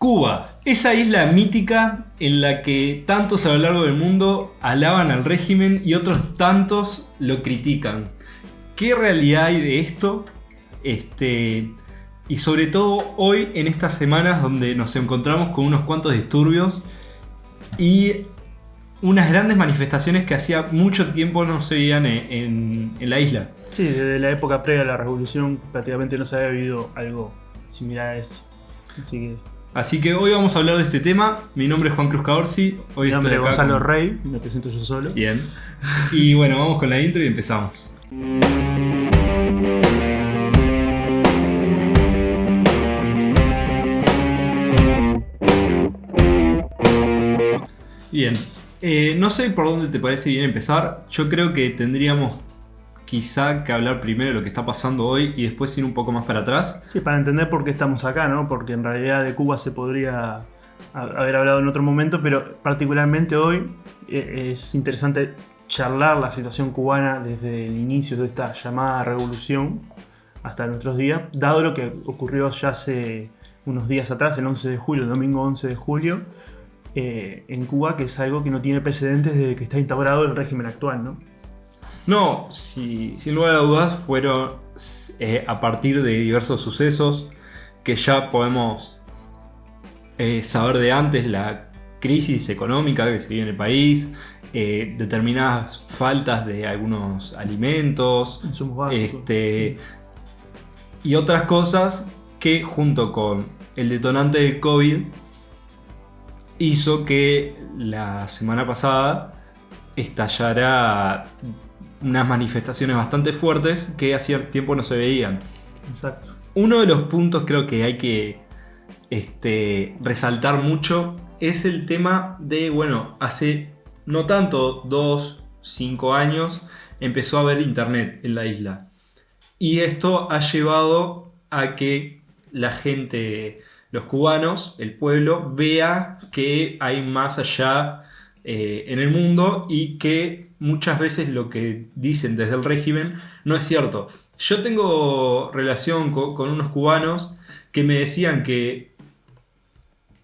Cuba, esa isla mítica en la que tantos a lo largo del mundo alaban al régimen y otros tantos lo critican. ¿Qué realidad hay de esto? Y sobre todo hoy, en estas semanas donde nos encontramos con unos cuantos disturbios y unas grandes manifestaciones que hacía mucho tiempo no se veían en la isla. Sí, desde la época previa a la revolución prácticamente no se había vivido algo similar a esto. Así que hoy vamos a hablar de este tema. Mi nombre es Juan Cruz Caorsi. Hoy Mi nombre es Gonzalo con... Rey, me presento yo solo. Bien. Y bueno, vamos con la intro y empezamos. Bien. No sé por dónde te parece bien empezar. Yo creo que tendríamos quizá que hablar primero de lo que está pasando hoy y después ir un poco más para atrás. Sí, para entender por qué estamos acá, ¿no? Porque en realidad de Cuba se podría haber hablado en otro momento, pero particularmente hoy es interesante charlar la situación cubana desde el inicio de esta llamada revolución hasta nuestros días, dado lo que ocurrió ya hace unos días atrás, el 11 de julio, el domingo 11 de julio, en Cuba, que es algo que no tiene precedentes desde que está instaurado el régimen actual, ¿no? No, sin lugar a dudas fueron a partir de diversos sucesos que ya podemos saber de antes, la crisis económica que se vive en el país, determinadas faltas de algunos alimentos, Insumos básicos. Y otras cosas que junto con el detonante del COVID hizo que la semana pasada estallara unas manifestaciones bastante fuertes que hacía tiempo no se veían. Exacto. Uno de los puntos creo que hay que resaltar mucho es el tema de, bueno, hace no tanto, 2, 5 años, empezó a haber internet en la isla. Y esto ha llevado a que la gente, los cubanos, el pueblo, vea que hay más allá en el mundo y que muchas veces lo que dicen desde el régimen no es cierto. Yo tengo relación con unos cubanos que me decían que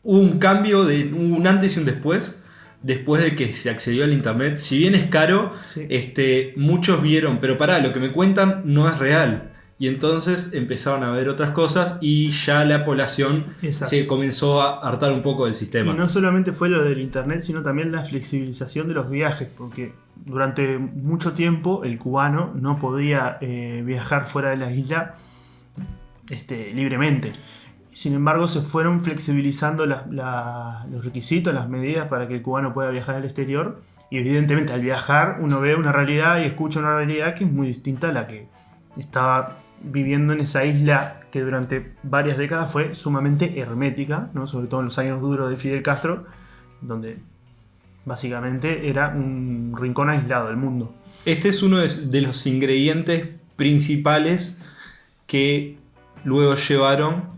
hubo un cambio, hubo un antes y un después de que se accedió al internet. Si bien es caro, Sí. Muchos vieron, pero pará, lo que me cuentan no es real. Y entonces empezaron a ver otras cosas y ya la población Exacto. se comenzó a hartar un poco del sistema. Y no solamente fue lo del internet, sino también la flexibilización de los viajes, porque durante mucho tiempo el cubano no podía viajar fuera de la isla libremente. Sin embargo, se fueron flexibilizando los requisitos, las medidas para que el cubano pueda viajar al exterior. Y evidentemente al viajar uno ve una realidad y escucha una realidad que es muy distinta a la que estaba viviendo en esa isla que durante varias décadas fue sumamente hermética, ¿no? Sobre todo en los años duros de Fidel Castro, donde básicamente era un rincón aislado del mundo. Este es uno de los ingredientes principales que luego llevaron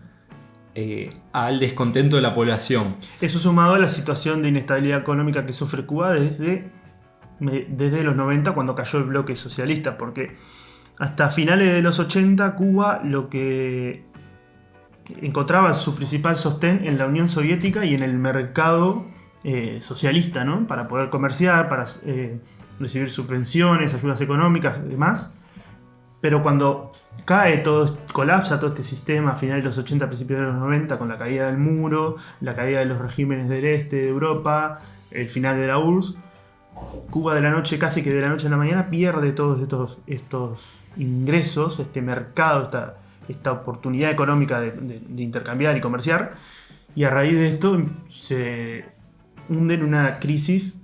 al descontento de la población. Eso sumado a la situación de inestabilidad económica que sufre Cuba desde los 90, cuando cayó el bloque socialista, porque hasta finales de los 80 Cuba lo que encontraba su principal sostén en la Unión Soviética y en el mercado socialista, ¿no? Para poder comerciar, para recibir subvenciones, ayudas económicas y demás. Pero cuando colapsa todo este sistema a finales de los 80, principios de los 90, con la caída del muro, la caída de los regímenes del este de Europa, el final de la URSS, Cuba casi que de la noche a la mañana pierde todos estos ingresos, este mercado, esta oportunidad económica de intercambiar y comerciar, y a raíz de esto se hunde en una crisis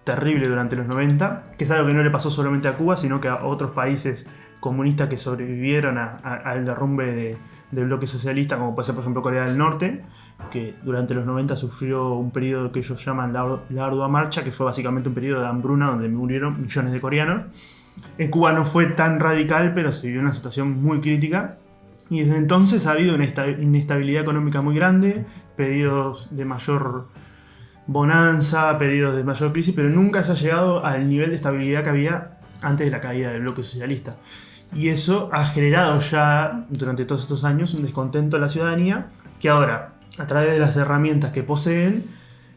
terrible durante los 90, que es algo que no le pasó solamente a Cuba, sino que a otros países comunistas que sobrevivieron al derrumbe del bloque socialista, como puede ser por ejemplo Corea del Norte, que durante los 90 sufrió un periodo que ellos llaman la ardua marcha, que fue básicamente un periodo de hambruna donde murieron millones de coreanos. En Cuba no fue tan radical, pero se vivió una situación muy crítica. Y desde entonces ha habido una inestabilidad económica muy grande, periodos de mayor bonanza, periodos de mayor crisis, pero nunca se ha llegado al nivel de estabilidad que había antes de la caída del bloque socialista. Y eso ha generado ya durante todos estos años un descontento de la ciudadanía que ahora a través de las herramientas que poseen,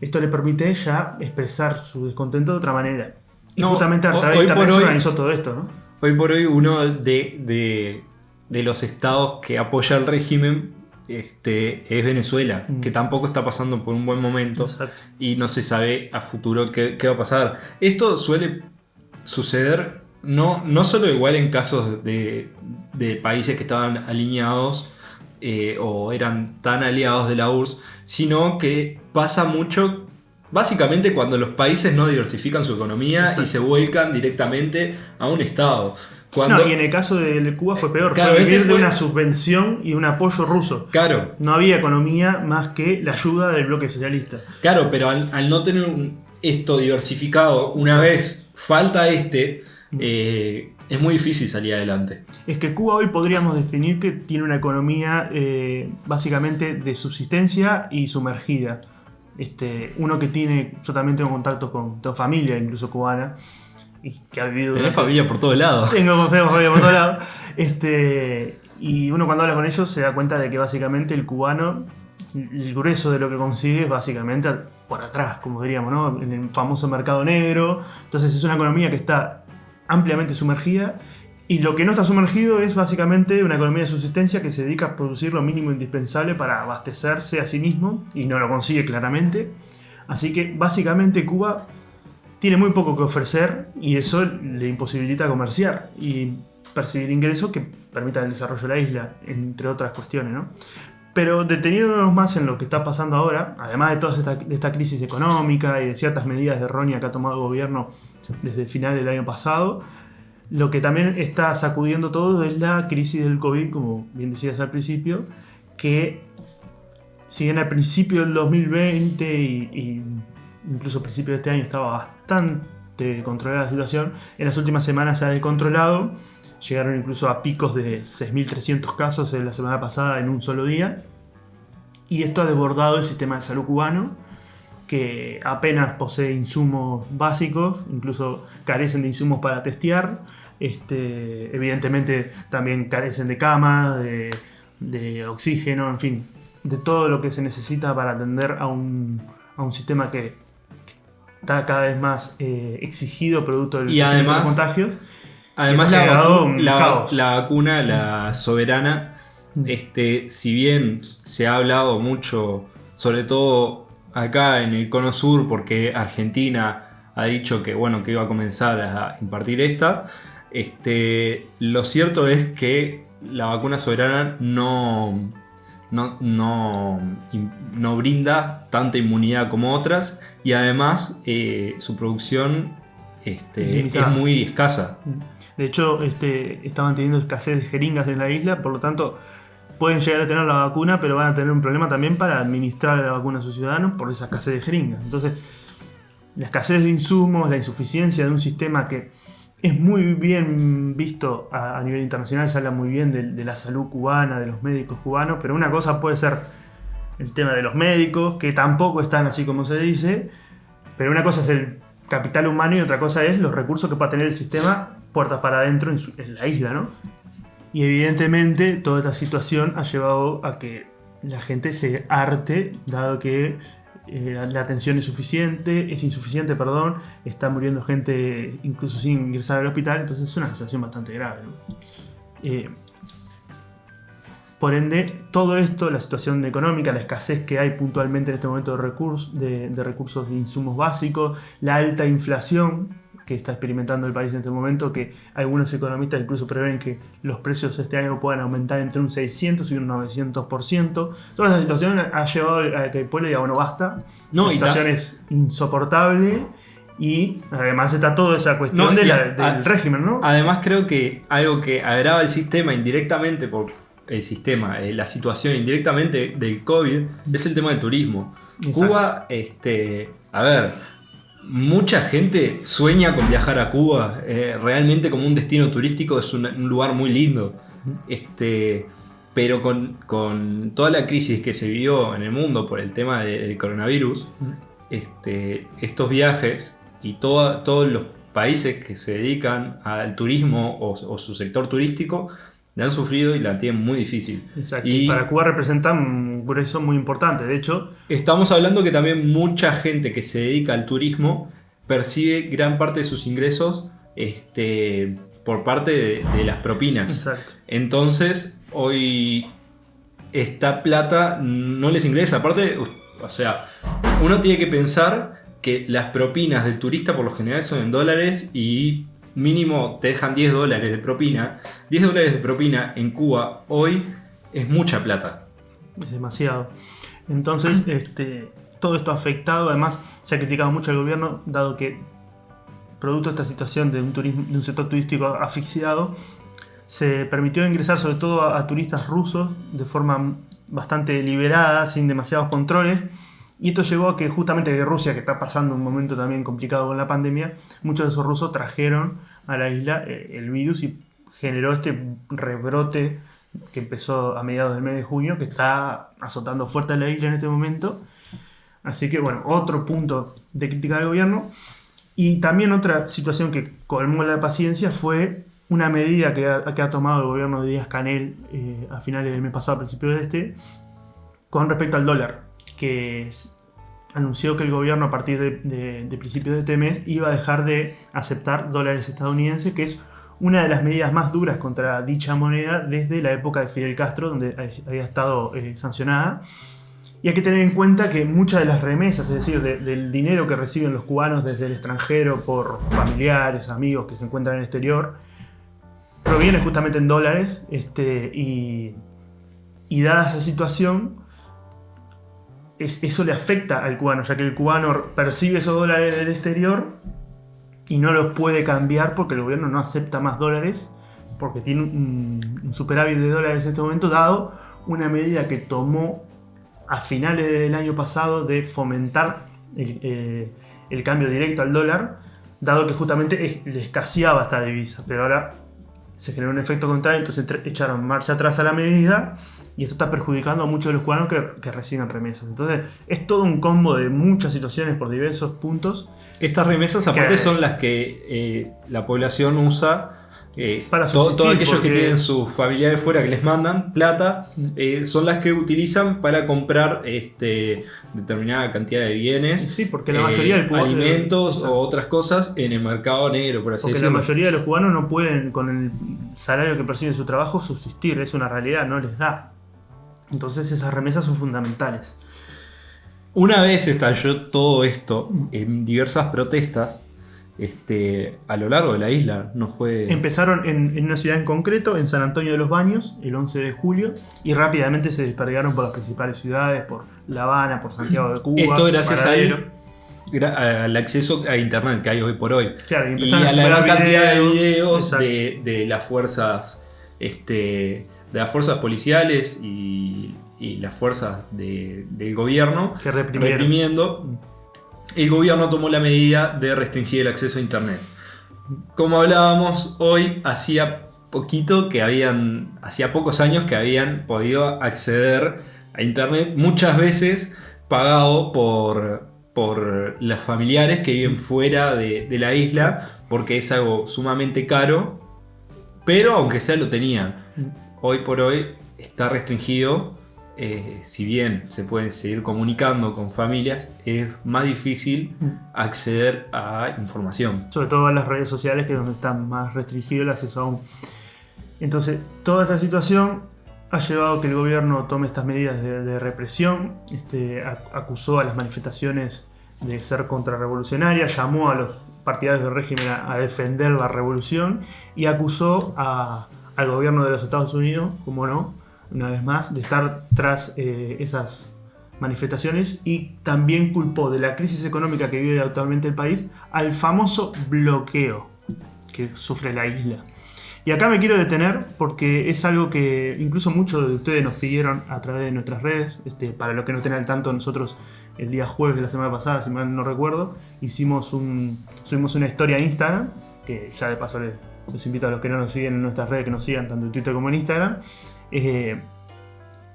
esto le permite ya expresar su descontento de otra manera. Y justamente a través de Internet se organizó todo esto, ¿no? Hoy por hoy uno de los estados que apoya el régimen es Venezuela, que tampoco está pasando por un buen momento. Exacto. Y no se sabe a futuro qué va a pasar. Esto suele suceder no solo igual en casos de países que estaban alineados o eran tan aliados de la URSS, sino que pasa mucho básicamente cuando los países no diversifican su economía. Exacto. Y se vuelcan directamente a un estado. Y en el caso de Cuba fue peor. Claro, fue vivir de una subvención y un apoyo ruso. Claro. No había economía más que la ayuda del bloque socialista. Claro, pero al no tener esto diversificado, una vez falta es muy difícil salir adelante. Es que Cuba hoy podríamos definir que tiene una economía básicamente de subsistencia y sumergida. Uno que yo también tengo contacto tengo familia incluso cubana, y que ha vivido... Tenés familia por todos lados. Tengo familia por todos lados. Y uno cuando habla con ellos se da cuenta de que básicamente el cubano, el grueso de lo que consigue es básicamente por atrás, como diríamos, ¿no? En el famoso mercado negro. Entonces es una economía que está ampliamente sumergida, y lo que no está sumergido es básicamente una economía de subsistencia que se dedica a producir lo mínimo indispensable para abastecerse a sí mismo, y no lo consigue claramente. Así que básicamente Cuba tiene muy poco que ofrecer, y eso le imposibilita comerciar y percibir ingresos que permitan el desarrollo de la isla, entre otras cuestiones, ¿no? Pero deteniéndonos más en lo que está pasando ahora, además de toda esta crisis económica y de ciertas medidas erróneas que ha tomado el gobierno desde el final del año pasado, lo que también está sacudiendo todo es la crisis del COVID, como bien decías al principio, que si bien al principio del 2020 y incluso a principios de este año estaba bastante controlada la situación, en las últimas semanas se ha descontrolado. Llegaron incluso a picos de 6.300 casos en la semana pasada en un solo día. Y esto ha desbordado el sistema de salud cubano, que apenas posee insumos básicos, incluso carecen de insumos para testear. Evidentemente también carecen de camas, de oxígeno, en fin, de todo lo que se necesita para atender a un sistema que está cada vez más exigido producto del crecimiento de contagios. Además la vacuna, la Soberana, si bien se ha hablado mucho, sobre todo acá en el Cono Sur, porque Argentina ha dicho que iba a comenzar a impartir esta, lo cierto es que la vacuna Soberana no brinda tanta inmunidad como otras, y además su producción es muy escasa. De hecho, estaban teniendo escasez de jeringas en la isla, por lo tanto pueden llegar a tener la vacuna, pero van a tener un problema también para administrar la vacuna a sus ciudadanos por esa escasez de jeringas. Entonces, la escasez de insumos, la insuficiencia de un sistema que es muy bien visto a nivel internacional, se habla muy bien de la salud cubana, de los médicos cubanos, pero una cosa puede ser el tema de los médicos, que tampoco están así como se dice, pero una cosa es el capital humano y otra cosa es los recursos que pueda tener el sistema puertas para adentro en la isla, ¿no? Y evidentemente toda esta situación ha llevado a que la gente se harte, dado que la atención es insuficiente, está muriendo gente incluso sin ingresar al hospital, entonces es una situación bastante grave, ¿no? Por ende, todo esto, la situación económica, la escasez que hay puntualmente en este momento de recursos de insumos básicos, la alta inflación que está experimentando el país en este momento, que algunos economistas incluso prevén que los precios este año puedan aumentar entre un 600 y un 900%. Toda esa situación ha llevado a que el pueblo diga, bueno, basta, la situación es insoportable, y además está toda esa cuestión del régimen, ¿no? Además creo que algo que agrava el sistema indirectamente por el sistema, la situación indirectamente del COVID, es el tema del turismo. Exacto. Cuba, a ver... Mucha gente sueña con viajar a Cuba, realmente como un destino turístico es un lugar muy lindo, pero con toda la crisis que se vivió en el mundo por el tema del coronavirus, estos viajes y todos los países que se dedican al turismo o su sector turístico la han sufrido y la tienen muy difícil. Exacto. Y para Cuba representan un grueso muy importante. De hecho, estamos hablando que también mucha gente que se dedica al turismo percibe gran parte de sus ingresos por parte de las propinas. exacto. Entonces, hoy esta plata no les ingresa. Aparte, o sea, uno tiene que pensar que las propinas del turista por lo general son en dólares y mínimo te dejan $10 de propina. $10 de propina en Cuba hoy es mucha plata. Es demasiado. Entonces, todo esto ha afectado. Además, se ha criticado mucho al gobierno, dado que, producto de esta situación de un sector turístico asfixiado, se permitió ingresar sobre todo a turistas rusos de forma bastante liberada, sin demasiados controles. Y esto llevó a que justamente de Rusia, que está pasando un momento también complicado con la pandemia, muchos de esos rusos trajeron a la isla el virus y generó este rebrote que empezó a mediados del mes de junio, que está azotando fuerte a la isla en este momento. Así que bueno, otro punto de crítica del gobierno. Y también otra situación que colmó la paciencia fue una medida que ha tomado el gobierno de Díaz-Canel a finales del mes pasado, a principios de con respecto al dólar, que anunció que el gobierno a partir de principios de este mes iba a dejar de aceptar dólares estadounidenses, que es una de las medidas más duras contra dicha moneda desde la época de Fidel Castro, donde había estado sancionada. Y hay que tener en cuenta que muchas de las remesas, es decir, del dinero que reciben los cubanos desde el extranjero por familiares, amigos que se encuentran en el exterior, proviene justamente en dólares. Y dada esa situación, eso le afecta al cubano, ya que el cubano percibe esos dólares del exterior y no los puede cambiar porque el gobierno no acepta más dólares, porque tiene un superávit de dólares en este momento, dado una medida que tomó a finales del año pasado de fomentar el cambio directo al dólar, dado que justamente le escaseaba esta divisa. Pero ahora se generó un efecto contrario, entonces echaron marcha atrás a la medida. Y esto está perjudicando a muchos de los cubanos que reciben remesas. Entonces, es todo un combo de muchas situaciones por diversos puntos. Estas remesas, aparte, son las que la población usa para subsistir. Todos aquellos que tienen sus familiares fuera que les mandan plata, son las que utilizan para comprar determinada cantidad de bienes. Sí, porque la mayoría del cubano, alimentos o otras cosas en el mercado negro, por así decirlo. Porque la mayoría de los cubanos no pueden, con el salario que perciben de su trabajo, subsistir. Es una realidad, no les da. Entonces esas remesas son fundamentales. Una vez estalló todo esto en diversas protestas a lo largo de la isla. No fue... Empezaron en una ciudad en concreto, en San Antonio de los Baños, el 11 de julio, y rápidamente se desperdigaron por las principales ciudades, por La Habana, por Santiago de Cuba. Esto gracias al acceso a internet que hay hoy por hoy. Claro, y a la gran cantidad de videos de las fuerzas policiales y las fuerzas del gobierno que reprimiendo. El gobierno tomó la medida de restringir el acceso a internet. Como hablábamos hoy, hacía pocos años que habían podido acceder a internet, muchas veces pagado por los familiares que viven fuera de la isla, porque es algo sumamente caro, pero aunque sea lo tenían. Hoy por hoy está restringido, si bien se pueden seguir comunicando con familias, es más difícil acceder a información. Sobre todo a las redes sociales, que es donde está más restringido el acceso aún. Entonces, toda esta situación ha llevado a que el gobierno tome estas medidas de represión. Acusó a las manifestaciones de ser contrarrevolucionarias, llamó a los partidarios del régimen a defender la revolución y acusó al gobierno de los Estados Unidos, como no, una vez más, de estar tras esas manifestaciones, y también culpó de la crisis económica que vive actualmente el país al famoso bloqueo que sufre la isla. Y acá me quiero detener porque es algo que incluso muchos de ustedes nos pidieron a través de nuestras redes. Para los que no estén al tanto, nosotros el día jueves de la semana pasada, si mal no recuerdo, subimos una historia a Instagram, que ya de paso les invito a los que no nos siguen en nuestras redes que nos sigan tanto en Twitter como en Instagram.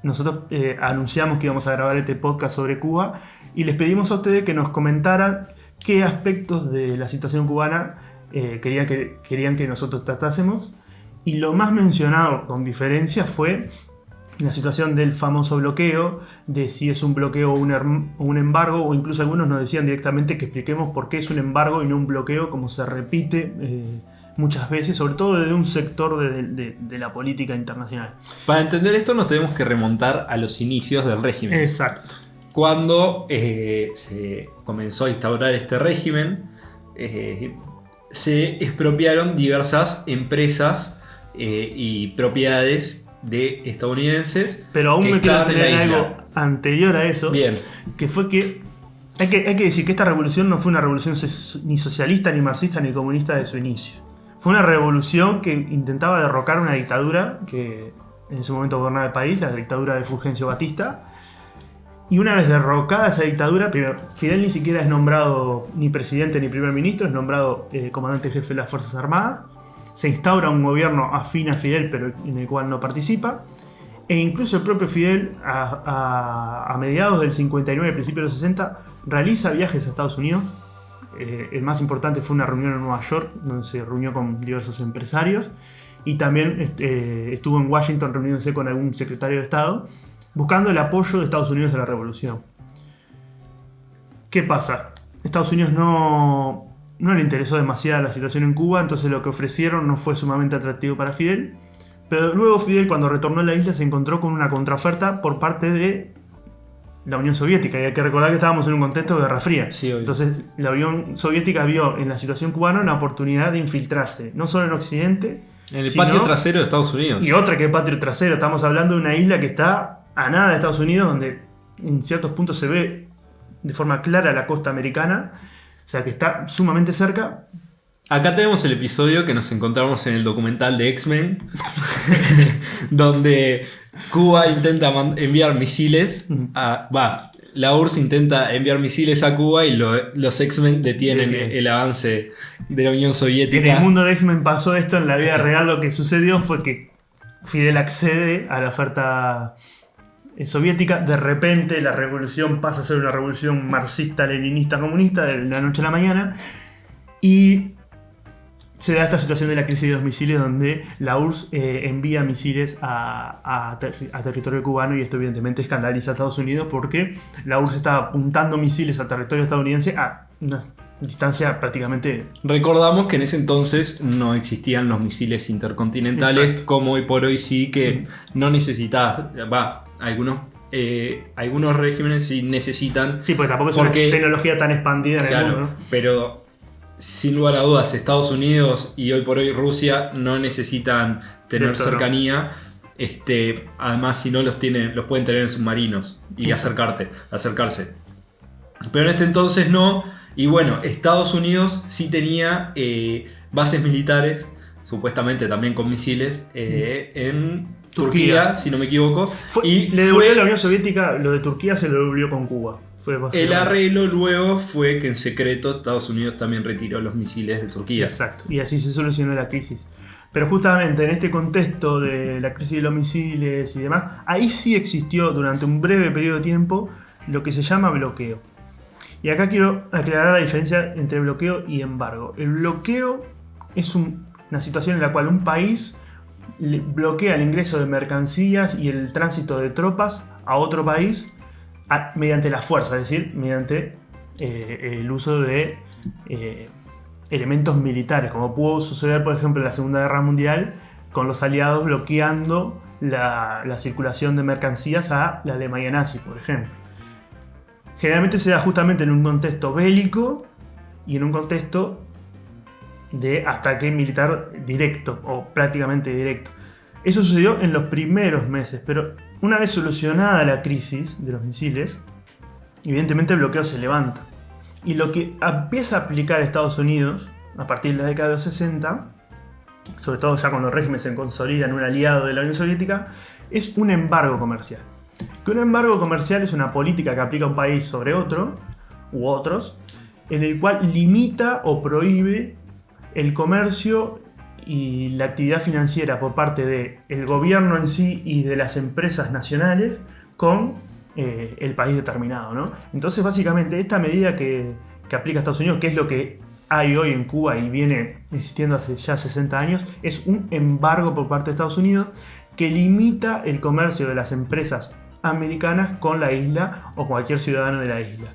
Nosotros anunciamos que íbamos a grabar este podcast sobre Cuba y les pedimos a ustedes que nos comentaran qué aspectos de la situación cubana querían que nosotros tratásemos. Y lo más mencionado con diferencia fue la situación del famoso bloqueo, de si es un bloqueo o un embargo, o incluso algunos nos decían directamente que expliquemos por qué es un embargo y no un bloqueo, como se repite muchas veces, sobre todo desde un sector de la política internacional. Para entender esto nos tenemos que remontar a los inicios del régimen. Exacto. Cuando se comenzó a instaurar este régimen, se expropiaron diversas empresas y propiedades de estadounidenses. Pero aún que me quiero estaban en tener la isla. algo anterior a eso. Bien. Que fue que hay que decir que esta revolución no fue una revolución ni socialista, ni marxista, ni comunista de su inicio. Fue una revolución que intentaba derrocar una dictadura que en ese momento gobernaba el país, la dictadura de Fulgencio Batista. Y una vez derrocada esa dictadura, primero, Fidel ni siquiera es nombrado ni presidente ni primer ministro, es nombrado comandante jefe de las Fuerzas Armadas. Se instaura un gobierno afín a Fidel, pero en el cual no participa. E incluso el propio Fidel, a mediados del 59, principios de los 60, realiza viajes a Estados Unidos. El más importante fue una reunión en Nueva York, donde se reunió con diversos empresarios. Y también estuvo en Washington reuniéndose con algún secretario de Estado, buscando el apoyo de Estados Unidos a la revolución. ¿Qué pasa? Estados Unidos no le interesó demasiado la situación en Cuba, entonces lo que ofrecieron no fue sumamente atractivo para Fidel. Pero luego Fidel, cuando retornó a la isla, se encontró con una contraoferta por parte de la Unión Soviética. Y hay que recordar que estábamos en un contexto de Guerra Fría. Sí, entonces la Unión Soviética vio en la situación cubana una oportunidad de infiltrarse, no solo en Occidente, en el patio trasero de Estados Unidos. Y otra que el patio trasero. Estamos hablando de una isla que está a nada de Estados Unidos, donde en ciertos puntos se ve de forma clara la costa americana. O sea que está sumamente cerca. Acá tenemos el episodio que nos encontramos en el documental de X-Men, donde Cuba intenta enviar misiles la URSS intenta enviar misiles a Cuba y los X-Men detienen el avance de la Unión Soviética. En el mundo de X-Men pasó esto, en la vida real lo que sucedió fue que Fidel accede a la oferta soviética. De repente la revolución pasa a ser una revolución marxista, leninista, comunista de la noche a la mañana, y se da esta situación de la crisis de los misiles, donde la URSS envía misiles a territorio cubano, y esto evidentemente escandaliza a Estados Unidos porque la URSS estaba apuntando misiles a territorio estadounidense a una distancia prácticamente... Recordamos que en ese entonces no existían los misiles intercontinentales. Exacto. Como hoy por hoy sí, que no necesitas... Algunos regímenes sí necesitan... Sí, porque tampoco es una tecnología tan expandida en el mundo, ¿no? Pero sin lugar a dudas, Estados Unidos y hoy por hoy Rusia no necesitan tener cercanía. Además, si no los pueden tener en submarinos y acercarse. Pero en este entonces no. Y bueno, Estados Unidos sí tenía bases militares, supuestamente también con misiles, en Turquía, si no me equivoco. Le devolvió a la Unión Soviética, lo de Turquía se lo devolvió con Cuba. El arreglo luego fue que en secreto Estados Unidos también retiró los misiles de Turquía. Exacto, y así se solucionó la crisis. Pero justamente en este contexto de la crisis de los misiles y demás, ahí sí existió durante un breve periodo de tiempo lo que se llama bloqueo. Y acá quiero aclarar la diferencia entre bloqueo y embargo. El bloqueo es una situación en la cual un país bloquea el ingreso de mercancías y el tránsito de tropas a otro país mediante la fuerza, es decir, mediante el uso de elementos militares, como pudo suceder, por ejemplo, en la Segunda Guerra Mundial, con los aliados bloqueando la circulación de mercancías a la Alemania nazi, por ejemplo. Generalmente se da justamente en un contexto bélico y en un contexto de ataque militar directo o prácticamente directo. Eso sucedió en los primeros meses, pero una vez solucionada la crisis de los misiles, evidentemente el bloqueo se levanta. Y lo que empieza a aplicar Estados Unidos a partir de la década de los 60, sobre todo ya cuando los regímenes se consolidan un aliado de la Unión Soviética, es un embargo comercial. Que un embargo comercial es una política que aplica un país sobre otro, u otros, en el cual limita o prohíbe el comercio y la actividad financiera por parte del gobierno en sí y de las empresas nacionales con el país determinado, ¿no? Entonces, básicamente, esta medida que aplica Estados Unidos, que es lo que hay hoy en Cuba y viene existiendo hace ya 60 años es un embargo por parte de Estados Unidos que limita el comercio de las empresas americanas con la isla o cualquier ciudadano de la isla.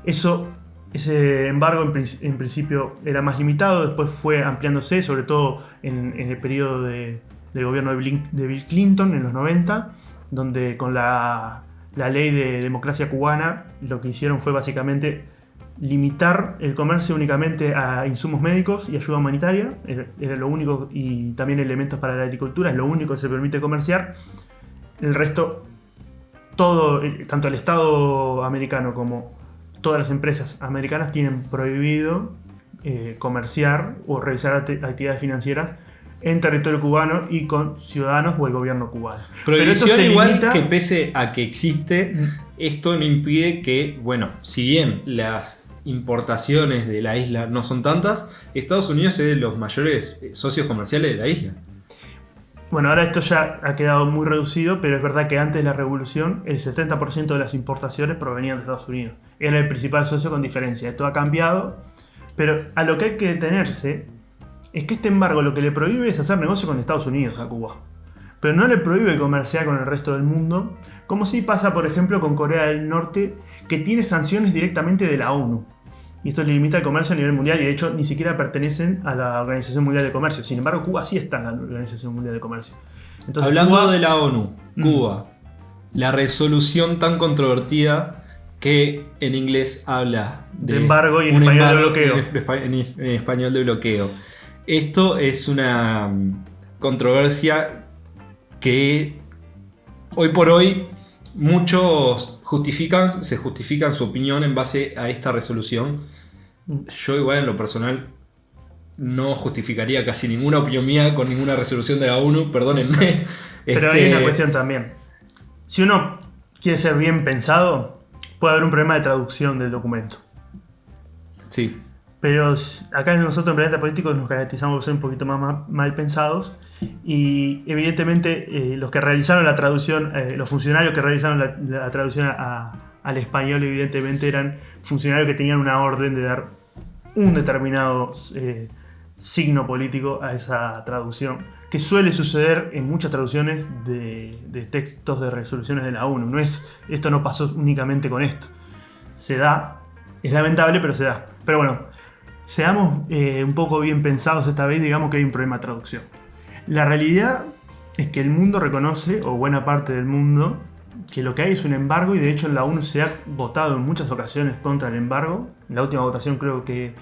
Ese embargo en principio era más limitado, después fue ampliándose, sobre todo en el periodo del gobierno de Bill Clinton en los 90, donde con la ley de democracia cubana lo que hicieron fue básicamente limitar el comercio únicamente a insumos médicos y ayuda humanitaria, era lo único, y también elementos para la agricultura, es lo único que se permite comerciar. El resto, todo, tanto el Estado americano como todas las empresas americanas tienen prohibido comerciar o realizar actividades financieras en territorio cubano y con ciudadanos o el gobierno cubano. Prohibición. Pero igual limita, que pese a que existe, esto no impide que, bueno, si bien las importaciones de la isla no son tantas, Estados Unidos es de los mayores socios comerciales de la isla. Bueno, ahora esto ya ha quedado muy reducido, pero es verdad que antes de la revolución el 70% de las importaciones provenían de Estados Unidos. Era el principal socio con diferencia. Esto ha cambiado, pero a lo que hay que detenerse es que este embargo lo que le prohíbe es hacer negocio con Estados Unidos a Cuba. Pero no le prohíbe comerciar con el resto del mundo, como sí pasa, por ejemplo, con Corea del Norte, que tiene sanciones directamente de la ONU. Y esto limita el comercio a nivel mundial y de hecho ni siquiera pertenecen a la Organización Mundial de Comercio. Sin embargo, Cuba sí está en la Organización Mundial de Comercio. Entonces, hablando Cuba, de la ONU, Cuba, la resolución tan controvertida que en inglés habla de embargo y en español de bloqueo. En español de bloqueo. Esto es una controversia que hoy por hoy muchos se justifican su opinión en base a esta resolución. Yo igual en lo personal no justificaría casi ninguna opinión mía con ninguna resolución de la ONU, perdónenme. Pero hay una cuestión también. Si uno quiere ser bien pensado, puede haber un problema de traducción del documento. Sí. Pero acá nosotros en Planeta Político nos caracterizamos por ser un poquito más mal pensados y evidentemente los que realizaron la traducción, los funcionarios que realizaron la traducción al español evidentemente eran funcionarios que tenían una orden de dar un determinado signo político a esa traducción, que suele suceder en muchas traducciones de textos de resoluciones de la ONU. Esto no pasó únicamente con esto. Se da, es lamentable, pero se da. Pero bueno, seamos un poco bien pensados esta vez, digamos que hay un problema de traducción. La realidad es que el mundo reconoce, o buena parte del mundo, que lo que hay es un embargo y de hecho en la ONU se ha votado en muchas ocasiones contra el embargo. En la última votación creo que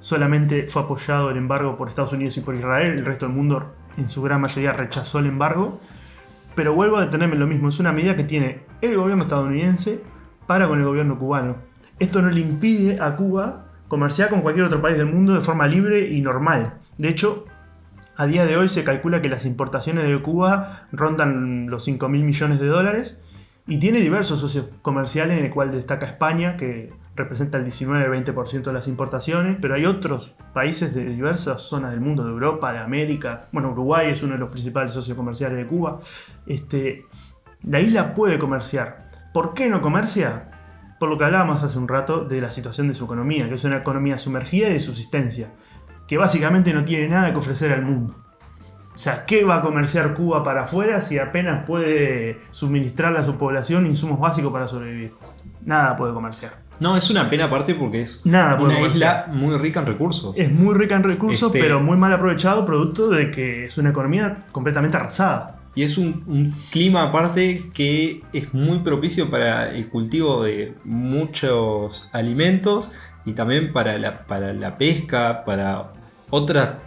solamente fue apoyado el embargo por Estados Unidos y por Israel, el resto del mundo en su gran mayoría rechazó el embargo. Pero vuelvo a detenerme en lo mismo, es una medida que tiene el gobierno estadounidense para con el gobierno cubano. Esto no le impide a Cuba comerciar con cualquier otro país del mundo de forma libre y normal. De hecho, a día de hoy se calcula que las importaciones de Cuba rondan los 5.000 millones de dólares y tiene diversos socios comerciales, en el cual destaca España, que representa el 19-20% de las importaciones, pero hay otros países de diversas zonas del mundo, de Europa, de América. Bueno, Uruguay es uno de los principales socios comerciales de Cuba. La isla puede comerciar. ¿Por qué no comercia? Por lo que hablábamos hace un rato de la situación de su economía, que es una economía sumergida y de subsistencia, que básicamente no tiene nada que ofrecer al mundo. O sea, ¿qué va a comerciar Cuba para afuera si apenas puede suministrarle a su población insumos básicos para sobrevivir? Nada puede comerciar. No, es una pena aparte porque es una isla muy rica en recursos. Es muy rica en recursos, pero muy mal aprovechado, producto de que es una economía completamente arrasada. Y es un clima aparte que es muy propicio para el cultivo de muchos alimentos y también para la pesca, para otra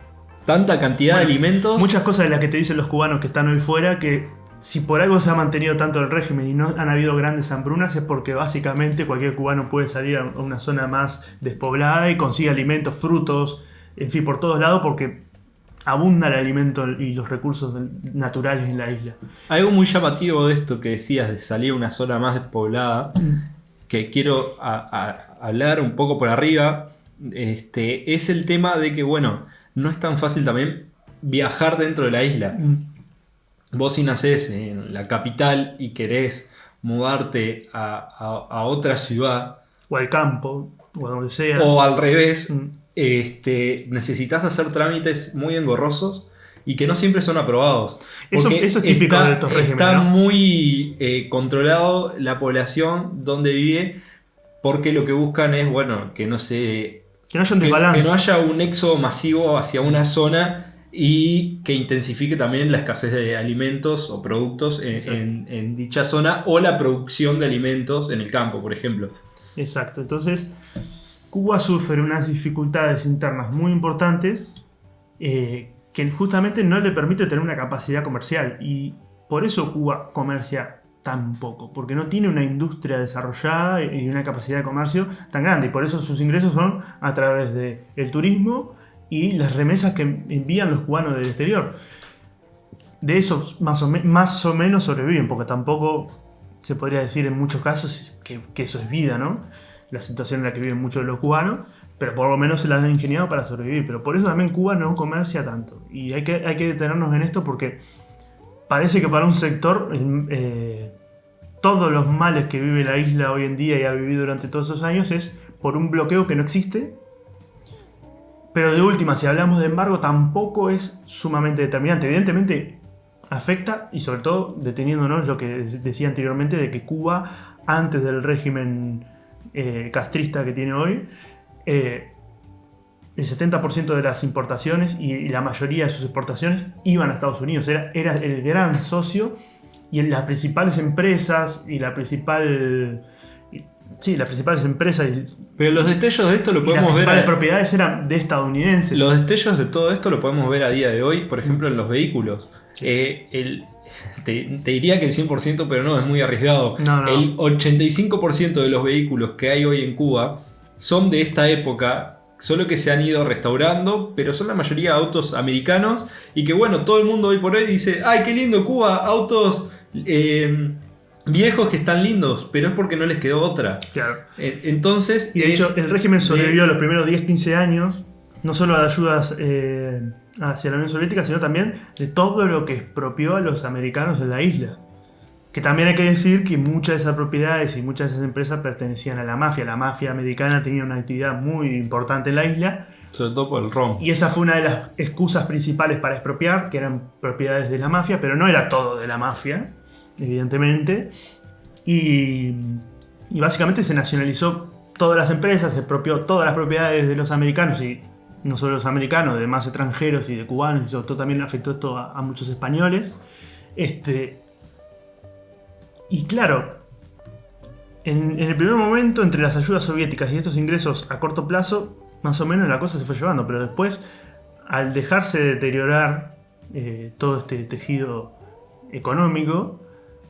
tanta cantidad de alimentos. Muchas cosas de las que te dicen los cubanos que están hoy fuera, que si por algo se ha mantenido tanto el régimen y no han habido grandes hambrunas, es porque básicamente cualquier cubano puede salir a una zona más despoblada y consigue alimentos, frutos, en fin, por todos lados, porque abunda el alimento y los recursos naturales en la isla. Algo muy llamativo de esto que decías de salir a una zona más despoblada, que quiero hablar un poco por arriba, es el tema de que, bueno, no es tan fácil también viajar dentro de la isla. Vos si nacés en la capital y querés mudarte a otra ciudad, o al campo, o a donde sea, o al revés, necesitas hacer trámites muy engorrosos y que no siempre son aprobados. Eso es típico de estos regímenes, está ¿no? muy controlado la población donde vive, porque lo que buscan es, bueno, que no se... Que no haya un desbalance. Que no haya un éxodo masivo hacia una zona y que intensifique también la escasez de alimentos o productos en dicha zona, o la producción de alimentos en el campo, por ejemplo. Exacto. Entonces, Cuba sufre unas dificultades internas muy importantes que justamente no le permite tener una capacidad comercial. Y por eso Cuba comercia tan poco, porque no tiene una industria desarrollada y una capacidad de comercio tan grande, y por eso sus ingresos son a través del turismo y las remesas que envían los cubanos del exterior. De eso más o menos sobreviven, porque tampoco se podría decir en muchos casos que eso es vida, ¿no? La situación en la que viven muchos de los cubanos, pero por lo menos se las han ingeniado para sobrevivir. Pero por eso también Cuba no comercia tanto, y hay que detenernos en esto, porque parece que para un sector todos los males que vive la isla hoy en día y ha vivido durante todos esos años es por un bloqueo que no existe. Pero de última, si hablamos de embargo, tampoco es sumamente determinante. Evidentemente afecta, y sobre todo deteniéndonos lo que decía anteriormente, de que Cuba, antes del régimen castrista que tiene hoy, el 70% de las importaciones y la mayoría de sus exportaciones iban a Estados Unidos. Era el gran socio, y las principales empresas y las principales empresas pero los destellos de esto lo podemos las ver. principales propiedades eran de estadounidenses. Los destellos de todo esto lo podemos ver a día de hoy, por ejemplo, en los vehículos. Sí. Te diría que el 100%, pero no, es muy arriesgado. No. El 85% de los vehículos que hay hoy en Cuba son de esta época, solo que se han ido restaurando, pero son la mayoría autos americanos, y que bueno, todo el mundo hoy por hoy dice, ¡ay, qué lindo Cuba! Autos viejos que están lindos, pero es porque no les quedó otra. Claro. Entonces, y de hecho, el régimen sobrevivió los primeros 10-15 años, no solo de ayudas hacia la Unión Soviética, sino también de todo lo que expropió a los americanos en la isla. Que también hay que decir que muchas de esas propiedades y muchas de esas empresas pertenecían a la mafia. La mafia americana tenía una actividad muy importante en la isla. Sobre todo por el ron. Y esa fue una de las excusas principales para expropiar, que eran propiedades de la mafia, pero no era todo de la mafia, evidentemente. Y básicamente se nacionalizó todas las empresas, se expropió todas las propiedades de los americanos, y no solo los americanos, de demás extranjeros y de cubanos, y sobre todo también afectó esto a muchos españoles. Y claro, en el primer momento, entre las ayudas soviéticas y estos ingresos a corto plazo, más o menos la cosa se fue llevando, pero después, al dejarse de deteriorar todo este tejido económico,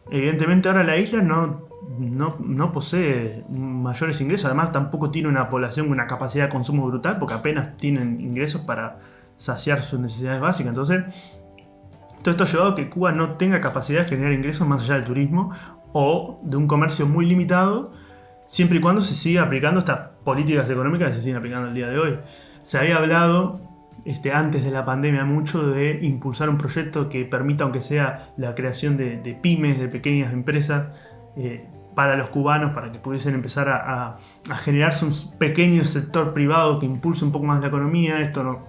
evidentemente ahora la isla no posee mayores ingresos. Además, tampoco tiene una población con una capacidad de consumo brutal, porque apenas tienen ingresos para saciar sus necesidades básicas. Entonces, todo esto ha llevado a que Cuba no tenga capacidad de generar ingresos más allá del turismo o de un comercio muy limitado, siempre y cuando se siga aplicando estas políticas económicas que se siguen aplicando el día de hoy. Se había hablado antes de la pandemia mucho de impulsar un proyecto que permita, aunque sea la creación de pymes, de pequeñas empresas, para los cubanos, para que pudiesen empezar a generarse un pequeño sector privado que impulse un poco más la economía. Esto no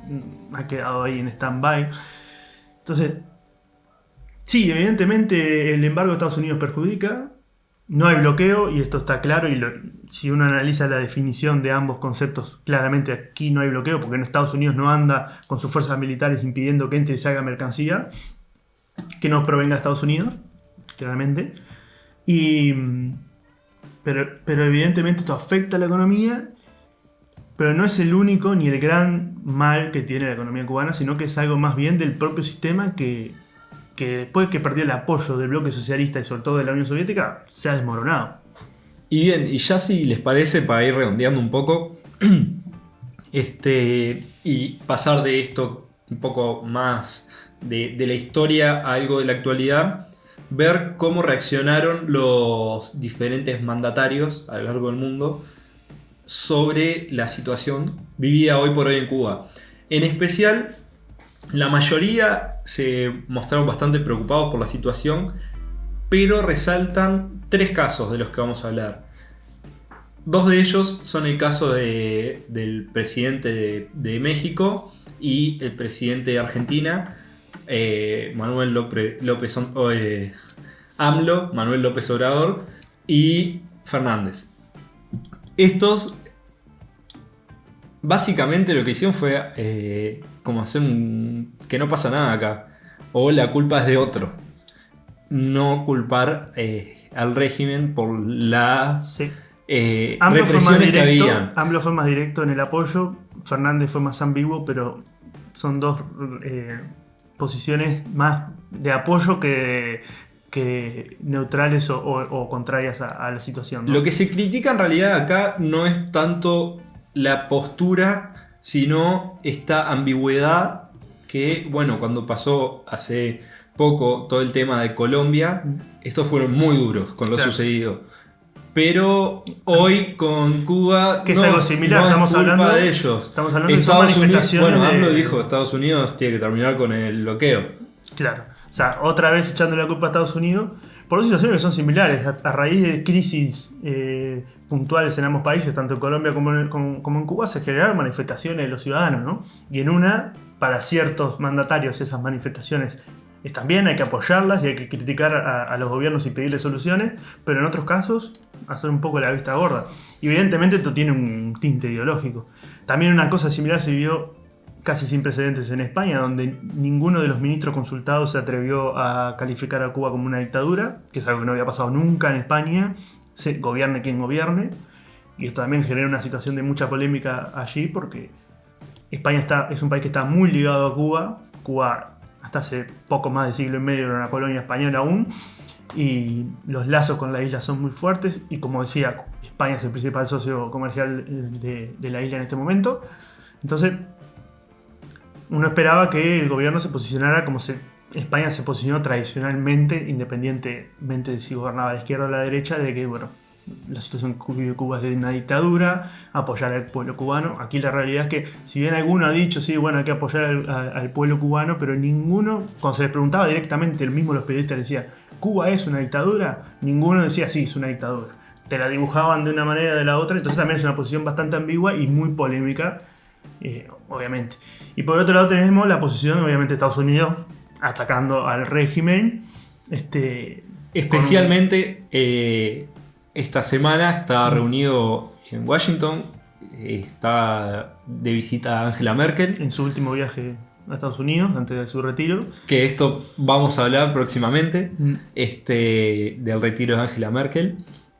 ha quedado ahí en stand-by. Entonces, sí, evidentemente el embargo de Estados Unidos perjudica. No hay bloqueo, y esto está claro, y si uno analiza la definición de ambos conceptos, claramente aquí no hay bloqueo, porque en Estados Unidos no anda con sus fuerzas militares impidiendo que entre y salga mercancía que no provenga de Estados Unidos, claramente. Pero evidentemente esto afecta a la economía, pero no es el único ni el gran mal que tiene la economía cubana, sino que es algo más bien del propio sistema que después que perdió el apoyo del bloque socialista y sobre todo de la Unión Soviética, se ha desmoronado. Y bien, y ya si les parece, para ir redondeando un poco, y pasar de esto un poco más de la historia a algo de la actualidad, ver cómo reaccionaron los diferentes mandatarios a lo largo del mundo sobre la situación vivida hoy por hoy en Cuba. En especial, la mayoría se mostraron bastante preocupados por la situación, pero resaltan 3 casos de los que vamos a hablar. Dos de ellos son el caso del presidente de México y el presidente de Argentina, AMLO, Manuel López Obrador y Fernández. Estos básicamente lo que hicieron fue como hacer que no pasa nada acá, o la culpa es de otro, no culpar al régimen por las represiones que habían. AMLO fue más directo en el apoyo, Fernández fue más ambiguo, pero son dos posiciones más de apoyo que neutrales o contrarias a la situación, ¿no? Lo que se critica en realidad acá no es tanto la postura, sino esta ambigüedad que, bueno, cuando pasó hace poco todo el tema de Colombia, estos fueron muy duros con lo sucedido. Pero hoy con Cuba que es algo similar, no estamos es culpa hablando de ellos. Estamos hablando de Estados manifestaciones. Unidos, AMLO dijo, Estados Unidos tiene que terminar con el bloqueo. Claro. O sea, otra vez echando la culpa a Estados Unidos por dos situaciones que son similares. A raíz de crisis puntuales en ambos países, tanto en Colombia como en Cuba, se generaron manifestaciones de los ciudadanos, ¿no? Y en una, para ciertos mandatarios, esas manifestaciones están bien, hay que apoyarlas y hay que criticar a los gobiernos y pedirles soluciones, pero en otros casos, hacer un poco la vista gorda. Y evidentemente esto tiene un tinte ideológico. También una cosa similar se vio casi sin precedentes en España, donde ninguno de los ministros consultados se atrevió a calificar a Cuba como una dictadura, que es algo que no había pasado nunca en España, gobierne quien gobierne. Y esto también genera una situación de mucha polémica allí, porque España es un país que está muy ligado a Cuba. Cuba hasta hace poco más de siglo y medio era una colonia española aún, y los lazos con la isla son muy fuertes, y como decía, España es el principal socio comercial de la isla en este momento. Entonces uno esperaba que el gobierno se posicionara como España se posicionó tradicionalmente, independientemente de si gobernaba a la izquierda o a la derecha, de que, bueno, la situación que vive Cuba es de una dictadura, apoyar al pueblo cubano. Aquí la realidad es que, si bien alguno ha dicho, sí, bueno, hay que apoyar al pueblo cubano, pero ninguno, cuando se les preguntaba directamente, el mismo los periodistas decían, ¿Cuba es una dictadura? Ninguno decía, sí, es una dictadura. Te la dibujaban de una manera o de la otra, entonces también es una posición bastante ambigua y muy polémica, obviamente. Y por otro lado tenemos la posición, obviamente, de Estados Unidos atacando al régimen. Especialmente esta semana está reunido en Washington, está de visita Angela Merkel. En su último viaje a Estados Unidos, antes de su retiro. Que esto vamos a hablar próximamente, del retiro de Angela Merkel.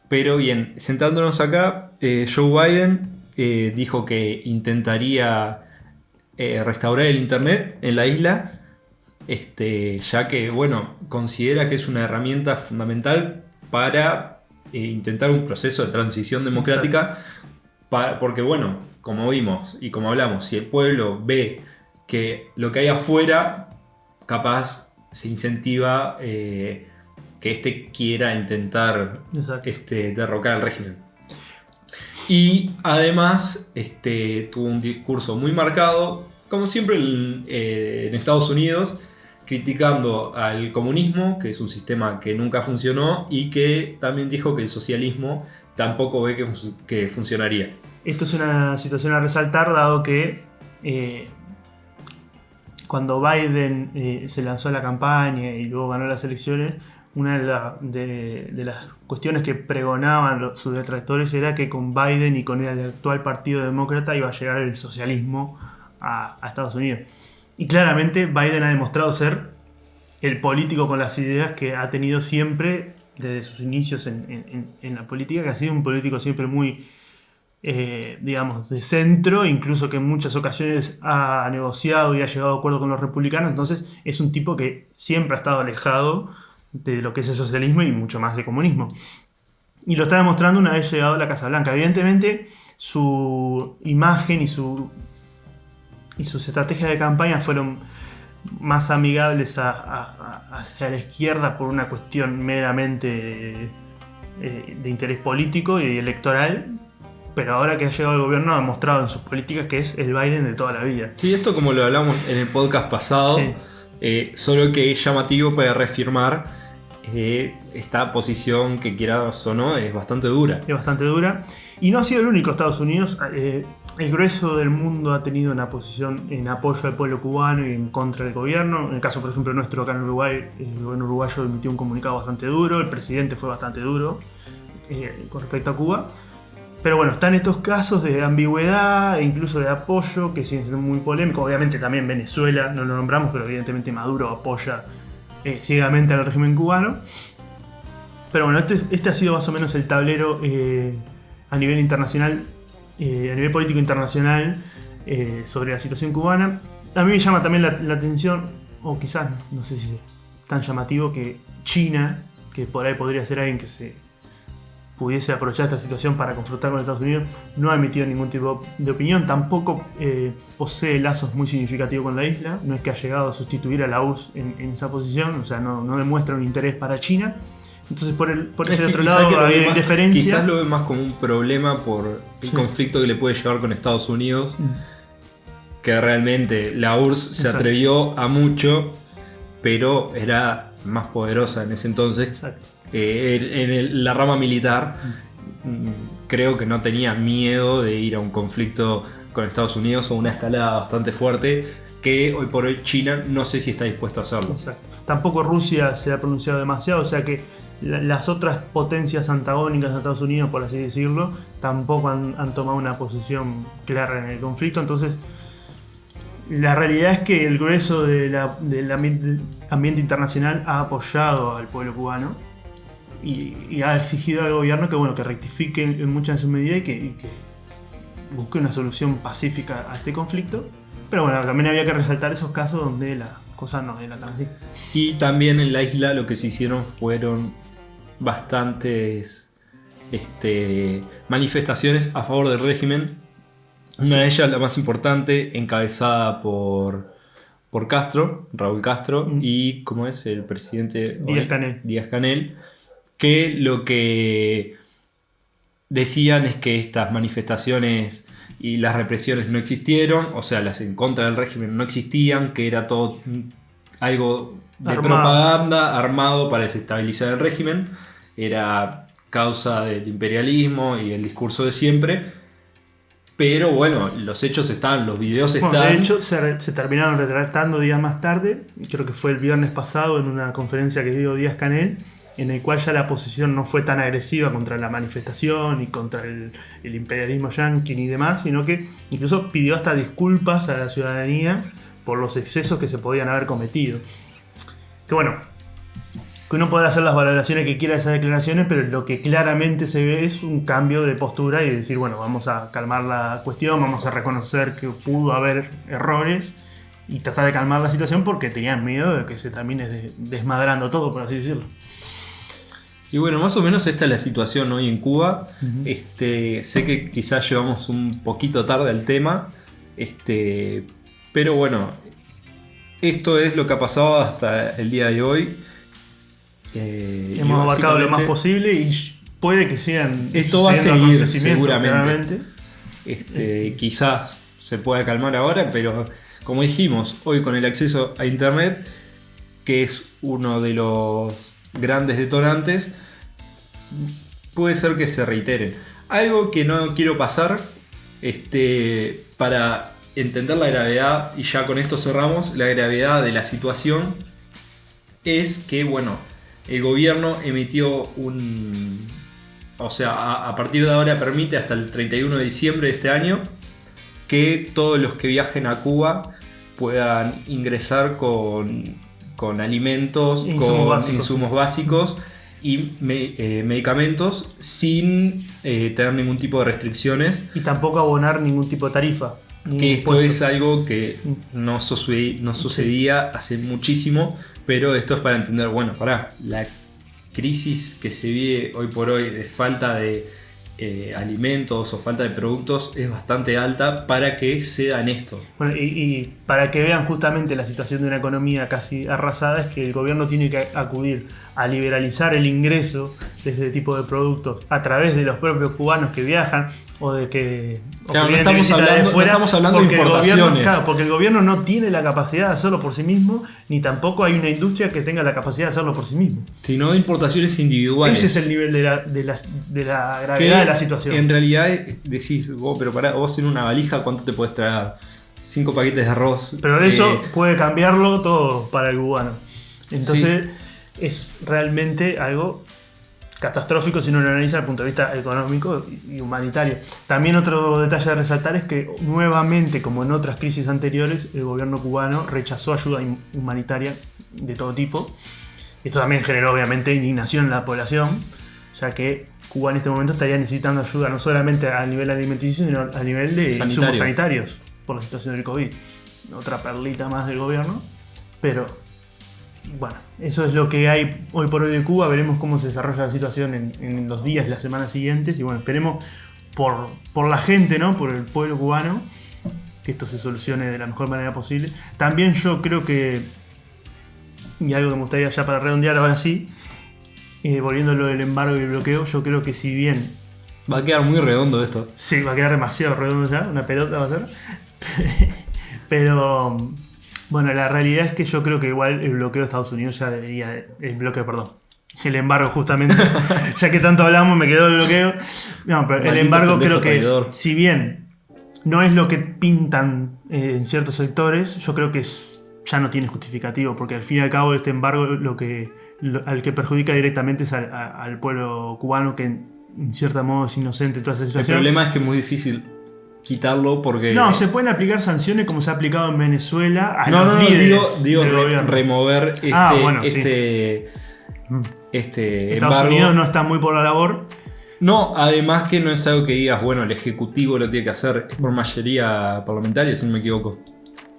Pero bien, sentándonos acá, Joe Biden dijo que intentaría restaurar el internet en la isla, ya que, bueno, considera que es una herramienta fundamental para intentar un proceso de transición democrática, porque, bueno, como vimos y como hablamos, si el pueblo ve que lo que hay afuera, capaz se incentiva que quiera intentar derrocar al régimen. Y además tuvo un discurso muy marcado, como siempre en Estados Unidos, criticando al comunismo, que es un sistema que nunca funcionó, y que también dijo que el socialismo tampoco ve que funcionaría. Esto es una situación a resaltar, dado que cuando Biden se lanzó a la campaña y luego ganó las elecciones, una de las cuestiones que pregonaban sus detractores era que con Biden y con el actual Partido Demócrata iba a llegar el socialismo a Estados Unidos. Y claramente Biden ha demostrado ser el político con las ideas que ha tenido siempre desde sus inicios en la política, que ha sido un político siempre muy, digamos, de centro, incluso que en muchas ocasiones ha negociado y ha llegado a acuerdo con los republicanos. Entonces es un tipo que siempre ha estado alejado de lo que es el socialismo y mucho más de comunismo. Y lo está demostrando una vez llegado a la Casa Blanca. Evidentemente su imagen y sus estrategias de campaña fueron más amigables hacia la izquierda por una cuestión meramente de interés político y electoral, pero ahora que ha llegado al gobierno ha demostrado en sus políticas que es el Biden de toda la vida. Sí, esto como lo hablamos en el podcast pasado, sí. Solo que es llamativo para reafirmar esta posición, que quieras o no, es bastante dura. Es bastante dura. Y no ha sido el único Estados Unidos. El grueso del mundo ha tenido una posición en apoyo al pueblo cubano y en contra del gobierno. En el caso, por ejemplo, nuestro acá en Uruguay, el gobierno uruguayo emitió un comunicado bastante duro, el presidente fue bastante duro con respecto a Cuba. Pero bueno, están estos casos de ambigüedad e incluso de apoyo que siguen siendo muy polémicos. Obviamente también Venezuela, no lo nombramos, pero evidentemente Maduro apoya ciegamente al régimen cubano. Pero bueno, este ha sido más o menos el tablero a nivel internacional, a nivel político internacional, sobre la situación cubana. A mí me llama también la atención, o quizás, no sé si es tan llamativo, que China, que por ahí podría ser alguien que se pudiese aprovechar esta situación para confrontar con Estados Unidos, no ha emitido ningún tipo de opinión, tampoco posee lazos muy significativos con la isla, no es que ha llegado a sustituir a la URSS en esa posición, o sea, no demuestra un interés para China. Entonces por ese otro lado hay indiferencia. Quizás lo ve más como un problema por el conflicto que le puede llevar con Estados Unidos, que realmente la URSS se atrevió a mucho, pero era más poderosa en ese entonces. Exacto. La rama militar, creo que no tenía miedo de ir a un conflicto con Estados Unidos o una escalada bastante fuerte, que hoy por hoy China no sé si está dispuesto a hacerlo. Exacto. Tampoco Rusia se ha pronunciado demasiado, o sea que las otras potencias antagónicas a Estados Unidos, por así decirlo, tampoco han tomado una posición clara en el conflicto. Entonces la realidad es que el grueso del ambiente internacional ha apoyado al pueblo cubano y ha exigido al gobierno que rectifique en muchas de sus medidas y que busque una solución pacífica a este conflicto. Pero bueno, también había que resaltar esos casos donde la cosa no era tan así. Y también en la isla lo que se hicieron fueron bastantes manifestaciones a favor del régimen. Una de ellas, la más importante, encabezada por Castro, Raúl Castro, y ¿cómo es? El presidente Díaz Canel, que lo que decían es que estas manifestaciones y las represiones no existieron, o sea, las en contra del régimen no existían, que era todo algo de propaganda armado para desestabilizar el régimen, era causa del imperialismo y el discurso de siempre. Pero bueno, los hechos están, los videos están. De hecho, se terminaron retractando días más tarde, creo que fue el viernes pasado, en una conferencia que dio Díaz Canel, en el cual ya la posición no fue tan agresiva contra la manifestación y contra el imperialismo yanqui ni demás, sino que incluso pidió hasta disculpas a la ciudadanía por los excesos que se podían haber cometido. Que bueno, que uno podrá hacer las valoraciones que quiera de esas declaraciones, pero lo que claramente se ve es un cambio de postura y decir, bueno, vamos a calmar la cuestión, vamos a reconocer que pudo haber errores y tratar de calmar la situación porque tenían miedo de que se termine desmadrando todo, por así decirlo. Y bueno, más o menos esta es la situación hoy en Cuba. Sé que quizás llevamos un poquito tarde al tema, pero bueno, esto es lo que ha pasado hasta el día de hoy. Hemos abarcado lo más posible y puede que sean. Esto va a seguir seguramente. Quizás se pueda calmar ahora, pero como dijimos, hoy con el acceso a internet, que es uno de los grandes detonantes, puede ser que se reiteren. Algo que no quiero pasar, para entender la gravedad, y ya con esto cerramos, la gravedad de la situación, es que, bueno, el gobierno emitió a partir de ahora permite hasta el 31 de diciembre de este año que todos los que viajen a Cuba puedan ingresar con alimentos, insumos básicos y medicamentos sin tener ningún tipo de restricciones. Y tampoco abonar ningún tipo de tarifa. Que esto es algo que no sucedía hace muchísimo, pero esto es para entender, bueno, la crisis que se vive hoy por hoy de falta de alimentos o falta de productos es bastante alta para que se dan esto. Bueno, y para que vean justamente la situación de una economía casi arrasada, es que el gobierno tiene que acudir a liberalizar el ingreso de este tipo de productos a través de los propios cubanos que viajan o de que claro, no estamos hablando de importaciones. Claro, porque el gobierno no tiene la capacidad de hacerlo por sí mismo, ni tampoco hay una industria que tenga la capacidad de hacerlo por sí mismo. Sino de importaciones individuales. Ese es el nivel de la gravedad de la situación. En realidad decís, vos, pero pará, vos en una valija, ¿cuánto te podés traer? 5 paquetes de arroz. Pero eso puede cambiarlo todo para el cubano. Entonces es realmente algo catastrófico si uno lo analiza desde el punto de vista económico y humanitario. También otro detalle a resaltar es que nuevamente, como en otras crisis anteriores, el gobierno cubano rechazó ayuda humanitaria de todo tipo. Esto también generó obviamente indignación en la población, ya que Cuba en este momento estaría necesitando ayuda no solamente a nivel alimenticio, sino a nivel de insumos sanitarios por la situación del COVID. Otra perlita más del gobierno, pero bueno, eso es lo que hay hoy por hoy de Cuba. Veremos cómo se desarrolla la situación en los días y las semanas siguientes. Y bueno, esperemos por la gente, ¿no? Por el pueblo cubano, que esto se solucione de la mejor manera posible. También yo creo que, y algo que me gustaría ya para redondear ahora sí, volviendo a lo del embargo y el bloqueo, yo creo que si bien... Va a quedar muy redondo esto. Sí, va a quedar demasiado redondo ya, una pelota va a ser. Pero... bueno, la realidad es que yo creo que igual el bloqueo de Estados Unidos ya debería... El embargo justamente. Ya que tanto hablamos me quedó el bloqueo. No, pero el embargo creo que si bien no es lo que pintan en ciertos sectores, yo creo que ya no tiene justificativo, porque al fin y al cabo este embargo al que perjudica directamente es al pueblo cubano, que en cierto modo es inocente en toda esa situación. El problema es que es muy difícil quitarlo porque... No, se pueden aplicar sanciones como se ha aplicado en Venezuela a los líderes digo remover Estados embargo. Unidos no está muy por la labor. No, además que no es algo que digas, bueno, el Ejecutivo lo tiene que hacer, es por mayoría parlamentaria, si no me equivoco.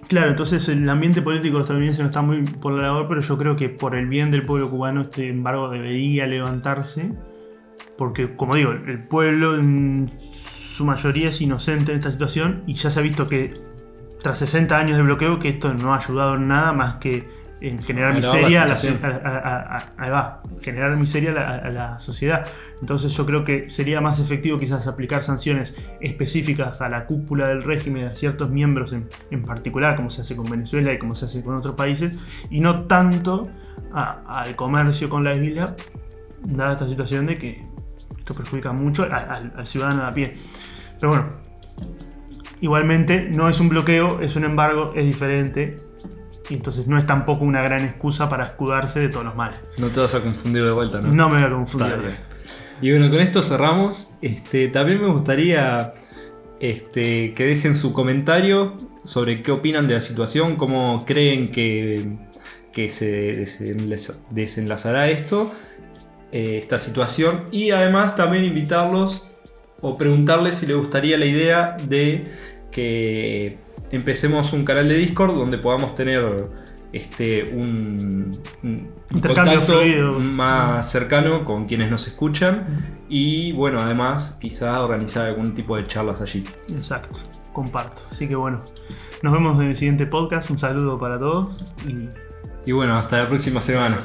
Claro, entonces el ambiente político estadounidense no está muy por la labor, pero yo creo que por el bien del pueblo cubano este embargo debería levantarse, porque, como digo, el pueblo en su mayoría es inocente en esta situación y ya se ha visto que tras 60 años de bloqueo que esto no ha ayudado en nada más que en generar miseria generar miseria a la sociedad. Entonces yo creo que sería más efectivo quizás aplicar sanciones específicas a la cúpula del régimen, a ciertos miembros en particular, como se hace con Venezuela y como se hace con otros países, y no tanto al comercio con la isla, dada esta situación de que esto perjudica mucho al ciudadano de a pie. Pero bueno, igualmente no es un bloqueo, es un embargo, es diferente. Y entonces no es tampoco una gran excusa para escudarse de todos los males. No te vas a confundir de vuelta, ¿no? No me voy a confundir. Y bueno, con esto cerramos. También me gustaría que dejen su comentario sobre qué opinan de la situación, cómo creen que se desenlazará esta situación. Y además también invitarlos o preguntarles si les gustaría la idea de que empecemos un canal de Discord donde podamos tener un contacto fluido, más cercano con quienes nos escuchan y bueno, además quizá organizar algún tipo de charlas allí. Exacto, comparto. Así que bueno, nos vemos en el siguiente podcast. Un saludo para todos y bueno, hasta la próxima semana.